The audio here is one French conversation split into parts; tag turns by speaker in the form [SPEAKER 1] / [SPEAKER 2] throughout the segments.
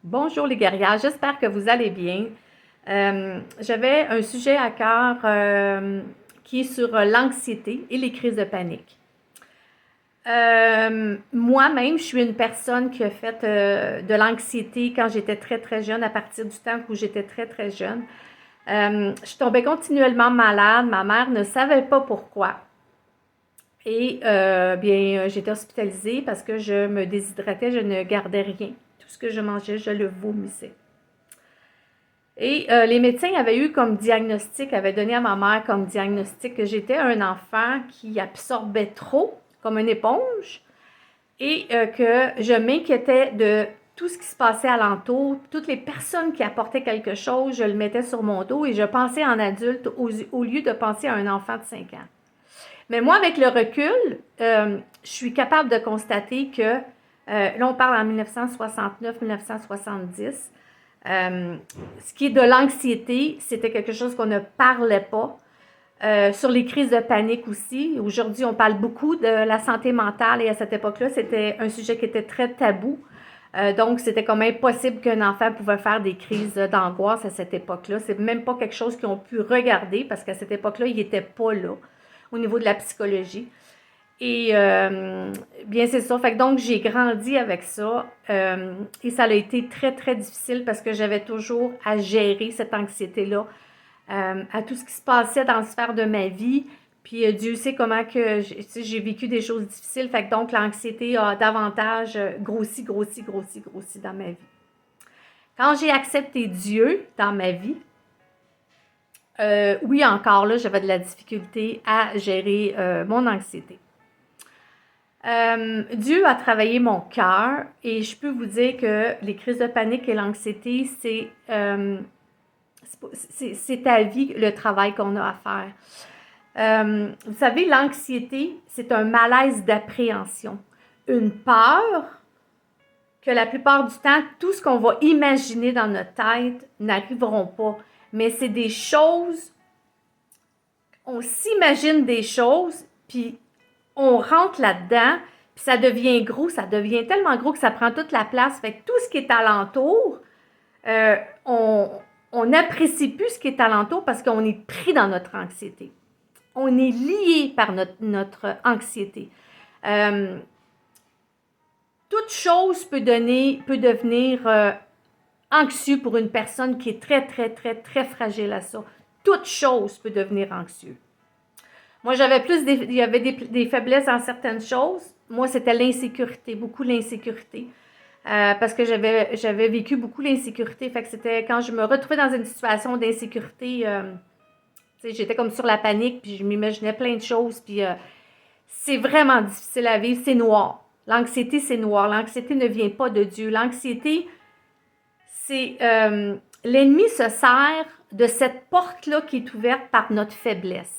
[SPEAKER 1] Bonjour les guerrières, j'espère que vous allez bien. J'avais un sujet à cœur qui est sur l'anxiété et les crises de panique. Moi-même, je suis une personne qui a fait de l'anxiété quand j'étais très très jeune, à partir du temps où j'étais très très jeune. Je tombais continuellement malade, ma mère ne savait pas pourquoi. Et bien, j'étais hospitalisée parce que je me déshydratais, je ne gardais rien. Tout ce que je mangeais, je le vomissais. Et les médecins avaient eu comme diagnostic, avaient donné à ma mère comme diagnostic que j'étais un enfant qui absorbait trop, comme une éponge, et que je m'inquiétais de tout ce qui se passait alentour, toutes les personnes qui apportaient quelque chose, je le mettais sur mon dos et je pensais en adulte au lieu de penser à un enfant de 5 ans. Mais moi, avec le recul, je suis capable de constater que, là on parle en 1969-1970, ce qui est de l'anxiété, c'était quelque chose qu'on ne parlait pas. Sur les crises de panique aussi. Aujourd'hui, on parle beaucoup de la santé mentale et à cette époque-là, c'était un sujet qui était très tabou. Donc, c'était comme impossible qu'un enfant pouvait faire des crises d'angoisse à cette époque-là. C'est même pas quelque chose qu'ils ont pu regarder parce qu'à cette époque-là, il n'était pas là au niveau de la psychologie. Et bien, c'est ça. Fait que donc, j'ai grandi avec ça. Et ça a été très, très difficile parce que j'avais toujours à gérer cette anxiété-là, à tout ce qui se passait dans la sphère de ma vie. Puis Dieu sait comment que j'ai vécu des choses difficiles. Fait que donc, l'anxiété a davantage grossi dans ma vie. Quand j'ai accepté Dieu dans ma vie, oui, encore là, j'avais de la difficulté à gérer mon anxiété. Dieu a travaillé mon cœur et je peux vous dire que les crises de panique et l'anxiété, c'est à vie le travail qu'on a à faire. Vous savez, l'anxiété, c'est un malaise d'appréhension, une peur que la plupart du temps, tout ce qu'on va imaginer dans notre tête n'arriveront pas. Mais c'est des choses, on s'imagine des choses, puis on rentre là-dedans, puis ça devient gros, ça devient tellement gros que ça prend toute la place. Fait que tout ce qui est alentour, on n'apprécie plus ce qui est alentour parce qu'on est pris dans notre anxiété. On est lié par notre anxiété. Toute chose peut devenir anxieux pour une personne qui est très, très, très, très fragile à ça. Toute chose peut devenir anxieux. Moi, il y avait des faiblesses dans certaines choses. Moi, c'était l'insécurité, beaucoup l'insécurité. Parce que j'avais vécu beaucoup l'insécurité. Fait que c'était quand je me retrouvais dans une situation d'insécurité, j'étais comme sur la panique, puis je m'imaginais plein de choses, puis c'est vraiment difficile à vivre, c'est noir. L'anxiété, c'est noir. L'anxiété ne vient pas de Dieu. L'anxiété, c'est l'ennemi se sert de cette porte-là qui est ouverte par notre faiblesse.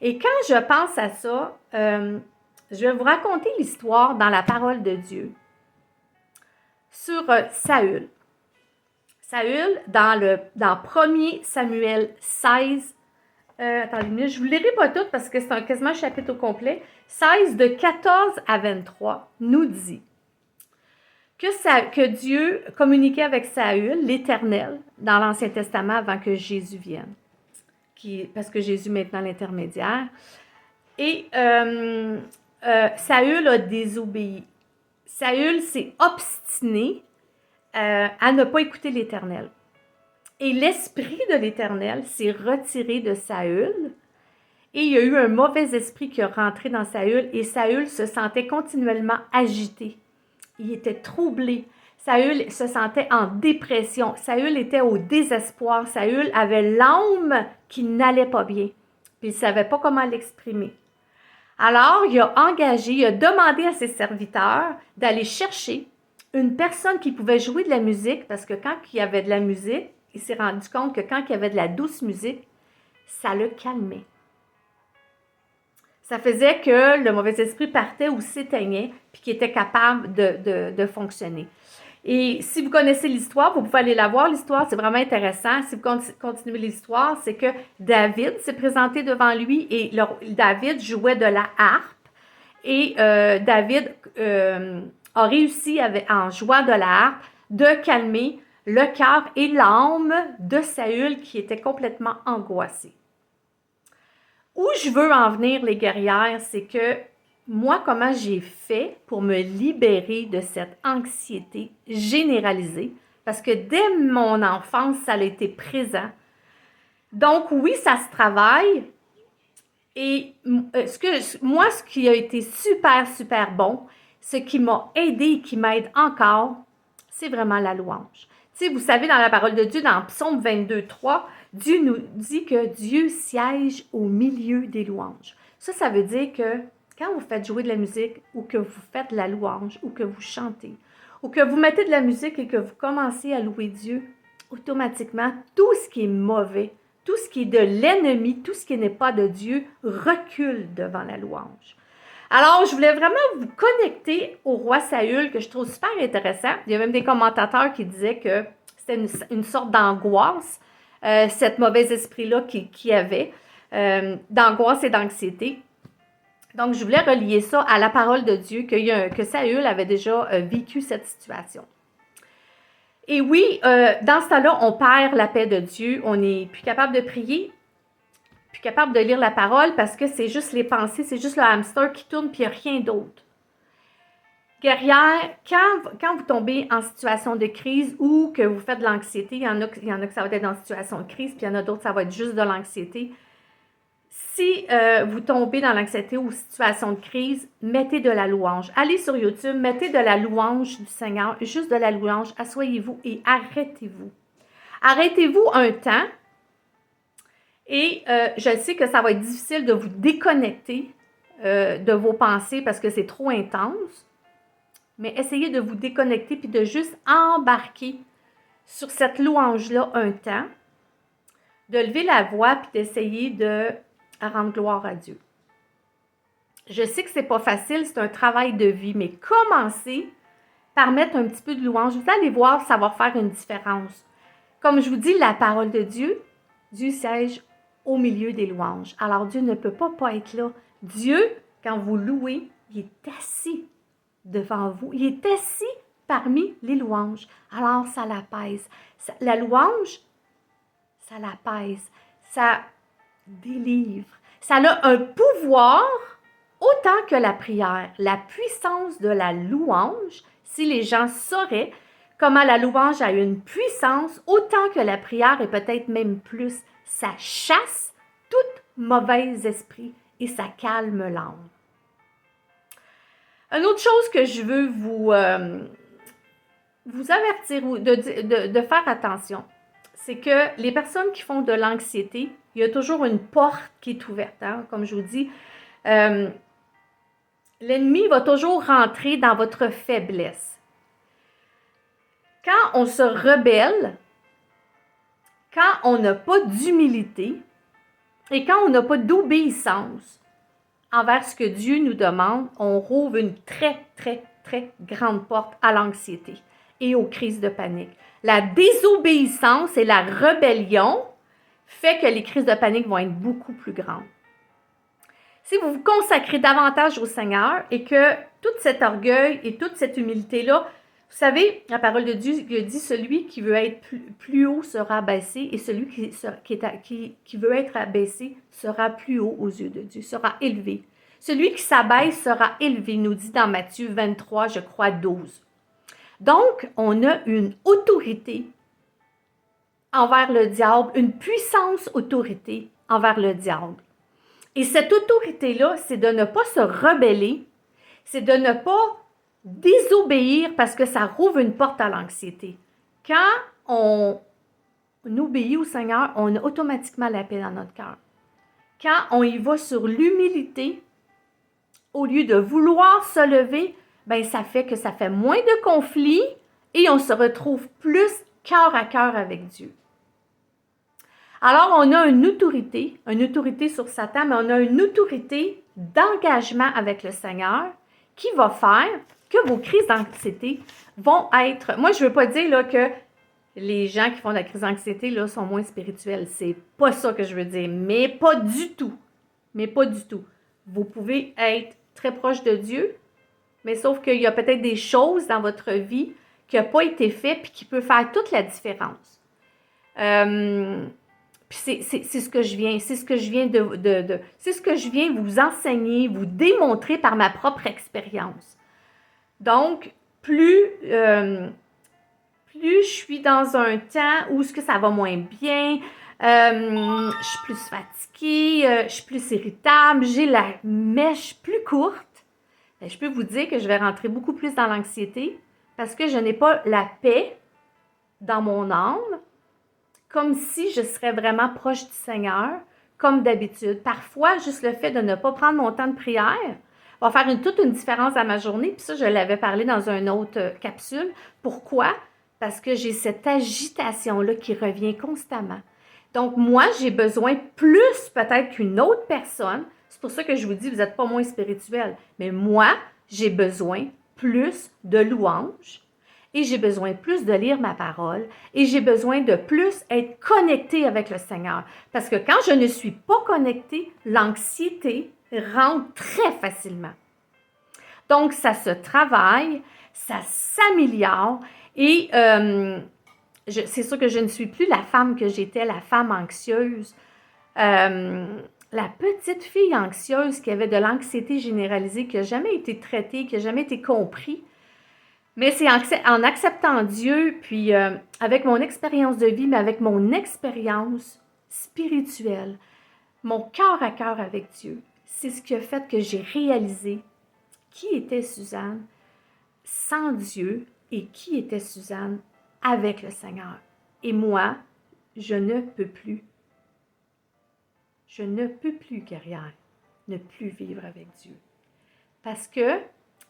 [SPEAKER 1] Et quand je pense à ça, je vais vous raconter l'histoire dans la parole de Dieu sur Saül. Saül, dans 1 Samuel 16, attendez une minute, je ne vous lirai pas tout parce que c'est quasiment un chapitre au complet, 16 de 14 à 23, nous dit que Dieu communiquait avec Saül, l'Éternel, dans l'Ancien Testament avant que Jésus vienne, parce que Jésus est maintenant l'intermédiaire. Et Saül a désobéi. Saül s'est obstiné à ne pas écouter l'Éternel. Et l'esprit de l'Éternel s'est retiré de Saül et il y a eu un mauvais esprit qui est rentré dans Saül et Saül se sentait continuellement agité. Il était troublé. Saül se sentait en dépression. Saül était au désespoir. Saül avait l'âme qui n'allait pas bien. Puis il ne savait pas comment l'exprimer. Alors, il a demandé à ses serviteurs d'aller chercher une personne qui pouvait jouer de la musique, parce que quand il y avait de la musique, il s'est rendu compte que quand il y avait de la douce musique, ça le calmait. Ça faisait que le mauvais esprit partait ou s'éteignait, puis qu'il était capable de fonctionner. Et si vous connaissez l'histoire, vous pouvez aller la voir. L'histoire, c'est vraiment intéressant. Si vous continuez l'histoire, c'est que David s'est présenté devant lui et David jouait de la harpe. Et David a réussi en jouant de la harpe de calmer le cœur et l'âme de Saül qui était complètement angoissé. Où je veux en venir, les guerrières, c'est que moi, comment j'ai fait pour me libérer de cette anxiété généralisée, parce que dès mon enfance, ça a été présent. Donc oui, ça se travaille. Et ce qui a été super, super bon, ce qui m'a aidé et qui m'aide encore, c'est vraiment la louange. Tu sais, vous savez, dans la parole de Dieu, dans Psaume 22:3, Dieu nous dit que Dieu siège au milieu des louanges. Ça veut dire que quand vous faites jouer de la musique ou que vous faites de la louange ou que vous chantez ou que vous mettez de la musique et que vous commencez à louer Dieu, automatiquement, tout ce qui est mauvais, tout ce qui est de l'ennemi, tout ce qui n'est pas de Dieu recule devant la louange. Alors, je voulais vraiment vous connecter au roi Saül, que je trouve super intéressant. Il y a même des commentateurs qui disaient que c'était une sorte d'angoisse, cet mauvais esprit-là qu'il y avait, d'angoisse et d'anxiété. Donc, je voulais relier ça à la parole de Dieu, que Saül avait déjà vécu cette situation. Et oui, dans ce temps-là, on perd la paix de Dieu, on n'est plus capable de prier, plus capable de lire la parole parce que c'est juste les pensées, c'est juste le hamster qui tourne puis il n'y a rien d'autre. Guerrière, quand vous tombez en situation de crise ou que vous faites de l'anxiété, il y en a que ça va être en situation de crise, puis il y en a d'autres, ça va être juste de l'anxiété. Si vous tombez dans l'anxiété ou situation de crise, mettez de la louange. Allez sur YouTube, mettez de la louange du Seigneur, juste de la louange, asseyez-vous et arrêtez-vous. Arrêtez-vous un temps et je sais que ça va être difficile de vous déconnecter de vos pensées parce que c'est trop intense, mais essayez de vous déconnecter puis de juste embarquer sur cette louange-là un temps, de lever la voix puis d'essayer de rendre gloire à Dieu. Je sais que c'est pas facile, c'est un travail de vie, mais commencez par mettre un petit peu de louange. Vous allez voir, ça va faire une différence. Comme je vous dis, la parole de Dieu, Dieu siège au milieu des louanges. Alors Dieu ne peut pas être là. Dieu, quand vous louez, il est assis devant vous. Il est assis parmi les louanges. Alors ça l'apaise. La louange, ça l'apaise. Ça délivre. Ça a un pouvoir autant que la prière. La puissance de la louange, si les gens sauraient comment la louange a une puissance, autant que la prière et peut-être même plus, ça chasse tout mauvais esprit et ça calme l'âme. Une autre chose que je veux vous avertir ou de faire attention, c'est que les personnes qui font de l'anxiété, il y a toujours une porte qui est ouverte. Hein? Comme je vous dis, l'ennemi va toujours rentrer dans votre faiblesse. Quand on se rebelle, quand on n'a pas d'humilité et quand on n'a pas d'obéissance envers ce que Dieu nous demande, on rouvre une très, très, très grande porte à l'anxiété et aux crises de panique. La désobéissance et la rébellion fait que les crises de panique vont être beaucoup plus grandes. Si vous vous consacrez davantage au Seigneur et que tout cet orgueil et toute cette humilité-là, vous savez, la parole de Dieu dit celui qui veut être plus haut sera abaissé et celui qui veut être abaissé sera plus haut aux yeux de Dieu, sera élevé. Celui qui s'abaisse sera élevé, nous dit dans Matthieu 23, je crois 12. Donc, on a une autorité envers le diable, une puissance autorité envers le diable. Et cette autorité-là, c'est de ne pas se rebeller, c'est de ne pas désobéir parce que ça rouvre une porte à l'anxiété. Quand on obéit au Seigneur, on a automatiquement la paix dans notre cœur. Quand on y va sur l'humilité, au lieu de vouloir se lever, ben ça fait que ça fait moins de conflits et on se retrouve plus cœur à cœur avec Dieu. Alors, on a une autorité sur Satan, mais on a une autorité d'engagement avec le Seigneur qui va faire que vos crises d'anxiété vont être... Moi, je ne veux pas dire là, que les gens qui font de la crise d'anxiété là, sont moins spirituels. C'est pas ça que je veux dire, mais pas du tout. Mais pas du tout. Vous pouvez être très proche de Dieu, mais sauf qu'il y a peut-être des choses dans votre vie qui n'a pas été fait puis qui peut faire toute la différence. Puis c'est ce que je viens, c'est ce que je viens c'est ce que je viens vous enseigner, vous démontrer par ma propre expérience. Donc, plus je suis dans un temps où ce que ça va moins bien, je suis plus fatiguée, je suis plus irritable, j'ai la mèche plus courte, bien, je peux vous dire que je vais rentrer beaucoup plus dans l'anxiété parce que je n'ai pas la paix dans mon âme, comme si je serais vraiment proche du Seigneur, comme d'habitude. Parfois, juste le fait de ne pas prendre mon temps de prière va faire toute une différence à ma journée. Puis ça, je l'avais parlé dans une autre capsule. Pourquoi? Parce que j'ai cette agitation-là qui revient constamment. Donc, moi, j'ai besoin plus peut-être qu'une autre personne. C'est pour ça que je vous dis, vous n'êtes pas moins spirituel. Mais moi, j'ai besoin plus de louanges. Et j'ai besoin plus de lire ma parole et j'ai besoin de plus être connectée avec le Seigneur. Parce que quand je ne suis pas connectée, l'anxiété rentre très facilement. Donc, ça se travaille, ça s'améliore et c'est sûr que je ne suis plus la femme que j'étais, la femme anxieuse. La petite fille anxieuse qui avait de l'anxiété généralisée, qui n'a jamais été traitée, qui n'a jamais été comprise. Mais c'est en acceptant Dieu, puis avec mon expérience de vie, mais avec mon expérience spirituelle, mon cœur à cœur avec Dieu, c'est ce qui a fait que j'ai réalisé qui était Suzanne sans Dieu et qui était Suzanne avec le Seigneur. Et moi, je ne peux plus. Je ne peux plus, guerrière, ne plus vivre avec Dieu. Parce que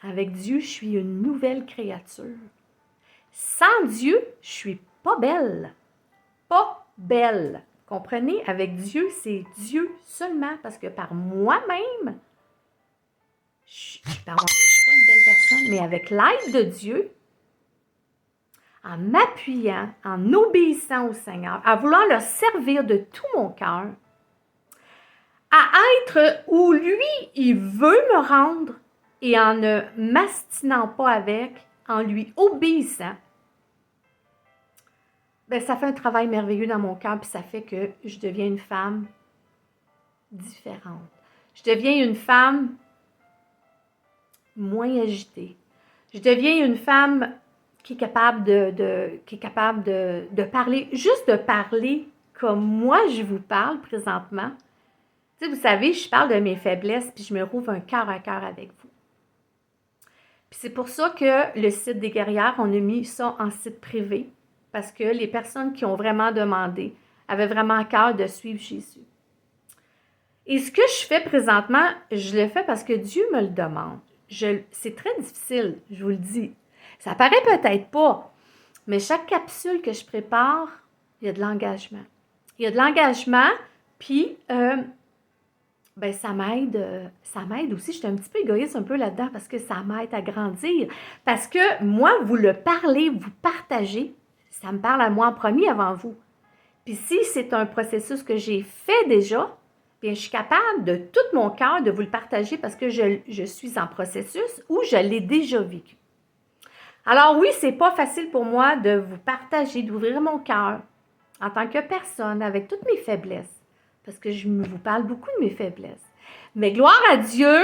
[SPEAKER 1] avec Dieu, je suis une nouvelle créature. Sans Dieu, je suis pas belle. Pas belle. Comprenez? Avec Dieu, c'est Dieu seulement. Parce que par moi-même, je ne suis pas une belle personne, mais avec l'aide de Dieu, en m'appuyant, en obéissant au Seigneur, à vouloir le servir de tout mon cœur, à être où lui, il veut me rendre, et en ne m'astinant pas avec, en lui obéissant, ben, ça fait un travail merveilleux dans mon cœur, puis ça fait que je deviens une femme différente. Je deviens une femme moins agitée. Je deviens une femme qui est capable de parler, juste de parler comme moi je vous parle présentement. Tu sais, vous savez, je parle de mes faiblesses, puis je me rouvre un cœur à cœur avec vous. Puis c'est pour ça que le site des guerrières, on a mis ça en site privé, parce que les personnes qui ont vraiment demandé avaient vraiment à cœur de suivre Jésus. Et ce que je fais présentement, je le fais parce que Dieu me le demande. C'est très difficile, je vous le dis. Ça paraît peut-être pas, mais chaque capsule que je prépare, il y a de l'engagement. Il y a de l'engagement, puis ben, ça m'aide aussi. Je suis un petit peu égoïste un peu là-dedans parce que ça m'aide à grandir. Parce que moi, vous le parlez, vous partagez, ça me parle à moi en premier avant vous. Puis si c'est un processus que j'ai fait déjà, bien, je suis capable de tout mon cœur de vous le partager parce que je suis en processus ou je l'ai déjà vécu. Alors oui, c'est pas facile pour moi de vous partager, d'ouvrir mon cœur en tant que personne avec toutes mes faiblesses. Parce que je vous parle beaucoup de mes faiblesses. Mais gloire à Dieu,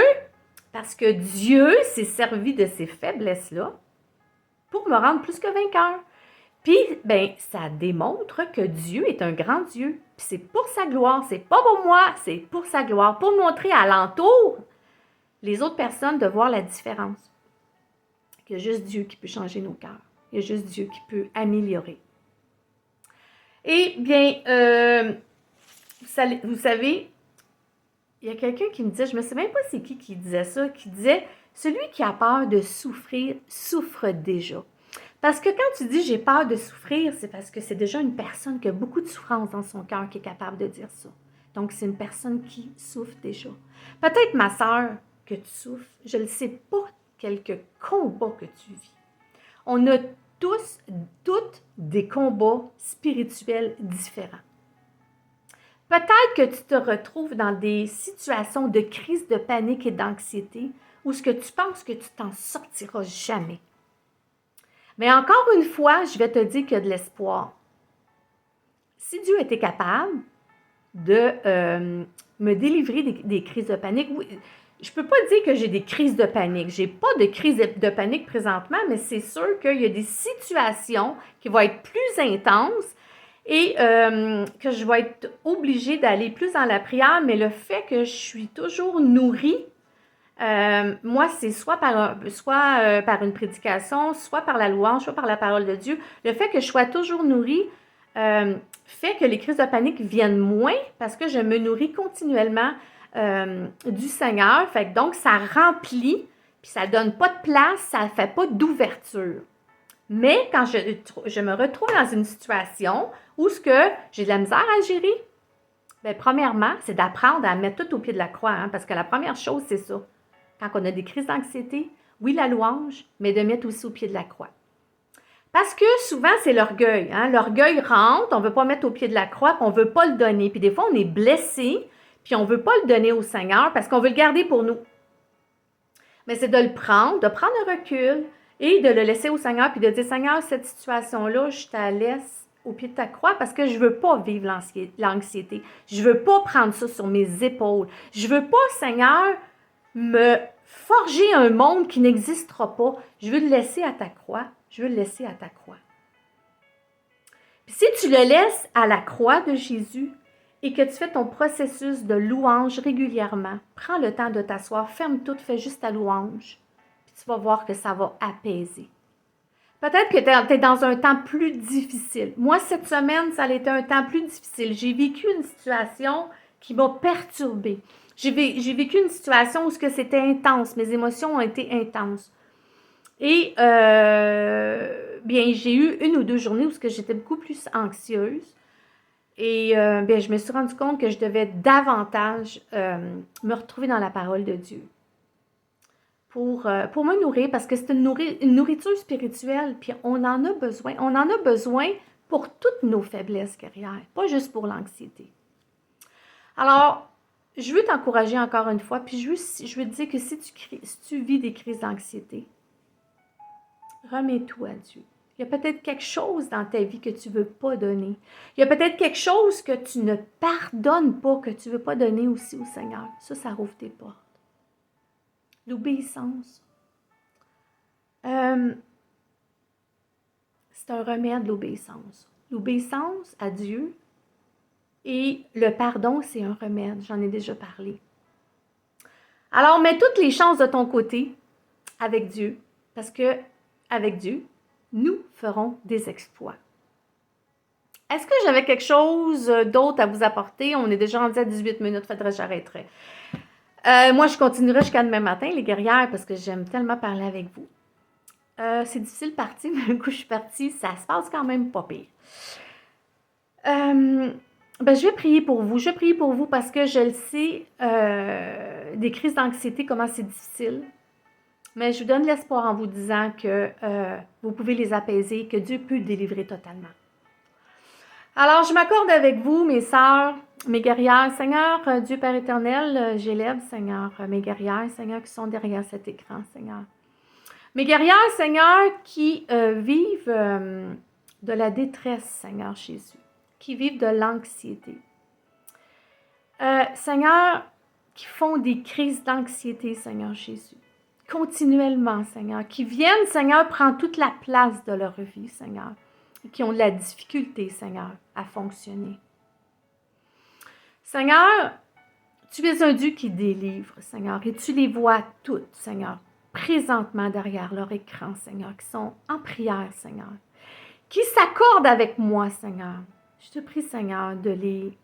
[SPEAKER 1] parce que Dieu s'est servi de ces faiblesses-là pour me rendre plus que vainqueur. Puis, bien, ça démontre que Dieu est un grand Dieu. Puis c'est pour sa gloire, c'est pas pour moi, c'est pour sa gloire, pour montrer à l'entour les autres personnes de voir la différence. Il y a juste Dieu qui peut changer nos cœurs. Il y a juste Dieu qui peut améliorer. Et bien, vous savez, il y a quelqu'un qui me disait, je ne sais même pas c'est qui disait ça, qui disait, celui qui a peur de souffrir souffre déjà. Parce que quand tu dis j'ai peur de souffrir, c'est parce que c'est déjà une personne qui a beaucoup de souffrance dans son cœur qui est capable de dire ça. Donc, c'est une personne qui souffre déjà. Peut-être ma sœur que tu souffres, je ne sais pas quelques combats que tu vis. On a toutes des combats spirituels différents. Peut-être que tu te retrouves dans des situations de crise, de panique et d'anxiété où ce que tu penses que tu t'en sortiras jamais. Mais encore une fois, je vais te dire qu'il y a de l'espoir. Si Dieu était capable de me délivrer des crises de panique, oui, je ne peux pas dire que j'ai des crises de panique. Je n'ai pas de crise de panique présentement, mais c'est sûr qu'il y a des situations qui vont être plus intenses et que je vais être obligée d'aller plus dans la prière, mais le fait que je suis toujours nourrie, moi, c'est soit par une prédication, soit par la louange, soit par la parole de Dieu. Le fait que je sois toujours nourrie fait que les crises de panique viennent moins parce que je me nourris continuellement du Seigneur. Fait que donc, ça remplit, puis ça ne donne pas de place, ça ne fait pas d'ouverture. Mais quand je me retrouve dans une situation où j'ai de la misère à gérer, bien, premièrement, c'est d'apprendre à mettre tout au pied de la croix, hein, parce que la première chose, c'est ça. Quand on a des crises d'anxiété, oui, la louange, mais de mettre aussi au pied de la croix. Parce que souvent, c'est l'orgueil. Hein? L'orgueil rentre, on ne veut pas mettre au pied de la croix, puis on ne veut pas le donner. Puis des fois, on est blessé, puis on ne veut pas le donner au Seigneur parce qu'on veut le garder pour nous. Mais c'est de le prendre, de prendre un recul et de le laisser au Seigneur, puis de dire, Seigneur, cette situation-là, je te la laisse au pied de ta croix parce que je ne veux pas vivre l'anxiété. Je ne veux pas prendre ça sur mes épaules. Je ne veux pas, Seigneur, me forger un monde qui n'existera pas. Je veux le laisser à ta croix. Je veux le laisser à ta croix. Puis si tu le laisses à la croix de Jésus et que tu fais ton processus de louange régulièrement, prends le temps de t'asseoir, ferme tout, fais juste ta louange. Puis tu vas voir que ça va apaiser. Peut-être que tu es dans un temps plus difficile. Moi, cette semaine, ça a été un temps plus difficile. J'ai vécu une situation qui m'a perturbée. J'ai vécu une situation où c'était intense. Mes émotions ont été intenses. Et bien, j'ai eu 1 ou 2 journées où j'étais beaucoup plus anxieuse. Et bien, je me suis rendu compte que je devais davantage me retrouver dans la parole de Dieu. Pour me nourrir, parce que c'est une nourriture spirituelle, puis on en a besoin. On en a besoin pour toutes nos faiblesses guerrières, pas juste pour l'anxiété. Alors, je veux t'encourager encore une fois, puis je veux te dire que si tu vis des crises d'anxiété, remets tout à Dieu. Il y a peut-être quelque chose dans ta vie que tu ne veux pas donner. Il y a peut-être quelque chose que tu ne pardonnes pas, que tu ne veux pas donner aussi au Seigneur. Ça rouvre tes portes. L'obéissance. C'est un remède, l'obéissance. L'obéissance à Dieu et le pardon, c'est un remède. J'en ai déjà parlé. Alors, mets toutes les chances de ton côté avec Dieu, parce que avec Dieu, nous ferons des exploits. Est-ce que j'avais quelque chose d'autre à vous apporter? On est déjà rendu à 18 minutes, faudrait que j'arrêterais. Moi, je continuerai jusqu'à demain matin, les guerrières, parce que j'aime tellement parler avec vous. C'est difficile de partir, mais un coup je suis partie, ça se passe quand même pas pire. Je vais prier pour vous. Je vais prier pour vous parce que je le sais, des crises d'anxiété, comment c'est difficile. Mais je vous donne l'espoir en vous disant que vous pouvez les apaiser, que Dieu peut délivrer totalement. Alors, je m'accorde avec vous, mes sœurs, mes guerrières. Seigneur, Dieu Père éternel, j'élève, Seigneur, mes guerrières, Seigneur, qui sont derrière cet écran, Seigneur. Mes guerrières, Seigneur, qui vivent de la détresse, Seigneur Jésus, qui vivent de l'anxiété. Seigneur, qui font des crises d'anxiété, Seigneur Jésus, continuellement, Seigneur, qui viennent, Seigneur, prendre toute la place de leur vie, Seigneur, et qui ont de la difficulté, Seigneur, à fonctionner. Seigneur, tu es un Dieu qui délivre, Seigneur, et tu les vois toutes, Seigneur, présentement derrière leur écran, Seigneur, qui sont en prière, Seigneur, qui s'accordent avec moi, Seigneur. Je te prie, Seigneur, de les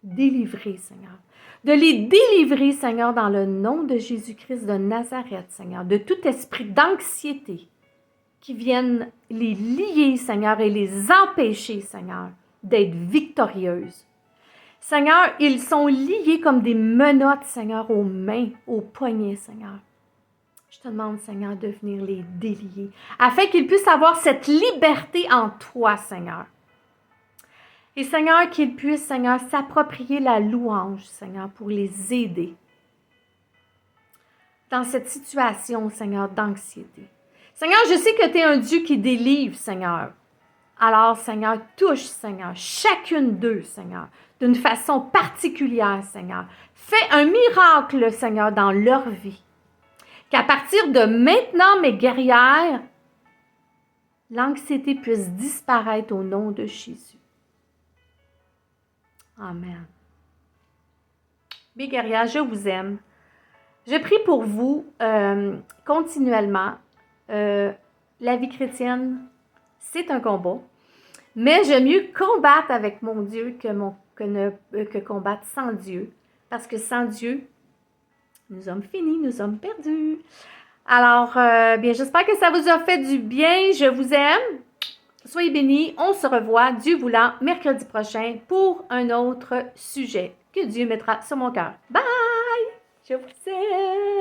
[SPEAKER 1] délivrer, Seigneur. De les délivrer, Seigneur, dans le nom de Jésus-Christ de Nazareth, Seigneur, de tout esprit d'anxiété qui viennent les lier, Seigneur, et les empêcher, Seigneur, d'être victorieuses. Seigneur, ils sont liés comme des menottes, Seigneur, aux mains, aux poignets, Seigneur. Je te demande, Seigneur, de venir les délier, afin qu'ils puissent avoir cette liberté en toi, Seigneur. Et Seigneur, qu'ils puissent, Seigneur, s'approprier la louange, Seigneur, pour les aider dans cette situation, Seigneur, d'anxiété. Seigneur, je sais que tu es un Dieu qui délivre, Seigneur. Alors, Seigneur, touche, Seigneur, chacune d'eux, Seigneur, d'une façon particulière, Seigneur. Fais un miracle, Seigneur, dans leur vie. Qu'à partir de maintenant, mes guerrières, l'anxiété puisse disparaître au nom de Jésus. Amen. Mes guerrières, je vous aime. Je prie pour vous continuellement. La vie chrétienne, c'est un combat. Mais j'aime mieux combattre avec mon Dieu que combattre sans Dieu. Parce que sans Dieu, nous sommes finis, nous sommes perdus. Alors, bien, j'espère que ça vous a fait du bien. Je vous aime. Soyez bénis. On se revoit, Dieu voulant, mercredi prochain pour un autre sujet que Dieu mettra sur mon cœur. Bye! Je vous aime!